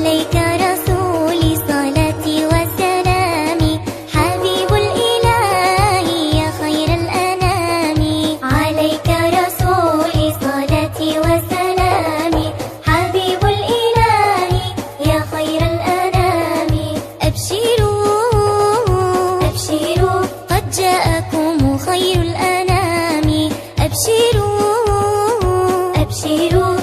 عليك رسول صلاتي وسلامي، حبيب الإله يا خير الأنام. عليك رسول صلاتي وسلامي، حبيب الإله يا خير الأنام. أبشروا أبشروا قد جاءكم خير الأنام. أبشروا أبشروا